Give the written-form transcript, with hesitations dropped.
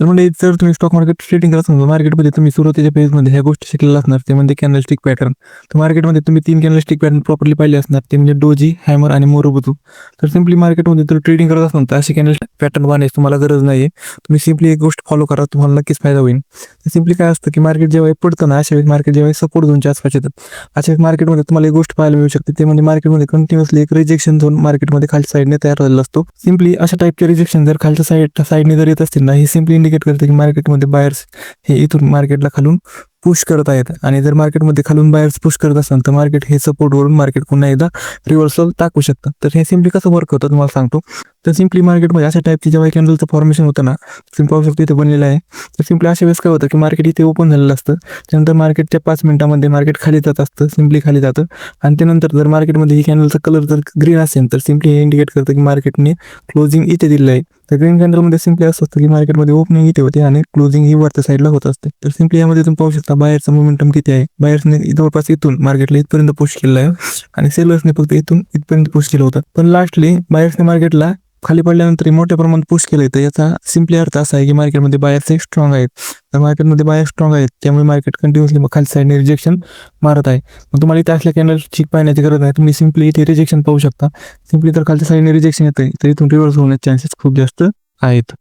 तर म्हणजे जर तुम्ही स्टॉक मार्केट ट्रेडिंग करत असाल मार्केटमध्ये तुम्ही सुरुवातीच्या पेजमध्ये ह्या गोष्टी शिकलेल्या असणार ते म्हणजे कॅन्डलस्टिक पॅटर्न. तर मार्केटमध्ये तुम्ही 3 कॅन्डलस्टिक पॅटर्न प्रॉपरली पाहिले असणार ते म्हणजे डोजी, हॅमर आणि मोरोबुतू. तर सिम्पली मार्केटमध्ये तर ट्रेडिंग करत असाल तर असे कॅन्डल पॅटर्न बनवायची तुम्हाला गरज नाही आहे. तुम्ही सिम्पली एक गोष्ट फॉलो करा, तुम्हाला नक्कीच फायदा होईल. तर सिम्पली काय असतं की मार्केट जेव्हा पडतं ना अशा वेळेस मार्केट जेव्हा सपोर्ट झोनच्या आसपास येतात अशा वेळेस मार्केटमध्ये तुम्हाला एक गोष्ट पाहायला मिळू शकते ते म्हणजे मार्केटमध्ये कंटिन्युअसली एक रिजेक्शन झोन मार्केटमध्ये खालच्या साईडने तयार झालेला असतो. सिम्पली अशा टाईपचे रिजेक्शन जर खालच्या साईडने जर येत असतील ना हे सिम्पली इंडिकेट करते की मार्केटमध्ये बायर्स हे इथून मार्केटला खालून पुश करत आहेत आणि जर मार्केटमध्ये खालून बायर्स पुश करत असाल तर मार्केट हे सपोर्टवरून मार्केट पुन्हा एकदा रिव्हर्सल टाकू शकतं. तर हे सिम्पली कसं वर्क होतं तुम्हाला सांगतो. तर सिम्पली मार्केटमध्ये अशा टाईपची जेव्हा कॅन्डलचं फॉर्मेशन होतं ना तुम्ही पाहू शकतो इथे बनलेलं आहे. तर सिम्पली अशा वेळेस काय होतं की मार्केट इथे ओपन झालेलं असतं, त्यानंतर मार्केटच्या 5 मिनिटामध्ये मार्केट खाली जात असतं, सिम्पली खाली जातं आणि त्यानंतर जर मार्केटमध्ये ही कॅन्डलचा कलर जर ग्रीन असेल तर सिम्पली हे इंडिकेट करतं की मार्केटने क्लोजिंग इथे दिलेलं आहे. तर ग्रीन कॅन्डलमध्ये सिम्पली असं असतं की मार्केटमध्ये ओपनिंग इथे होते आणि क्लोजिंग ही वरच्या साईडला होत असते. तर सिम्पली यामध्ये तुम्ही पाहू शकता बायरचा मोमेंटम किती आहे. बायर्सने जवळपास इथून मार्केटला इथपर्यंत पुश केलं आहे आणि सेलर्सने फक्त इथून इथपर्यंत पुश केलं होतं. पण लास्टली बायर्सने मार्केटला खाली पडल्यानंतर मोठ्या प्रमाणात पुश केलंय. तर याचा सिम्पली अर्थ असा आहे की मार्केटमध्ये बायर्स स्ट्रॉंग आहेत. तर मार्केटमध्ये बायर्स स्ट्रॉंग आहेत त्यामुळे मार्केट कंटिन्युअसली खाली साईडने रिजेक्शन मारत आहे. मग तुम्हाला इथे असल्या कॅन्डलची पाहण्याची गरज नाही, तुम्ही सिम्पली इथे रिजेक्शन पाहू शकता. सिम्पली तर खालच्या साईडने रिजेक्शन येतं तर इथून रिव्हर्स होण्याचे चान्सेस खूप जास्त आहेत.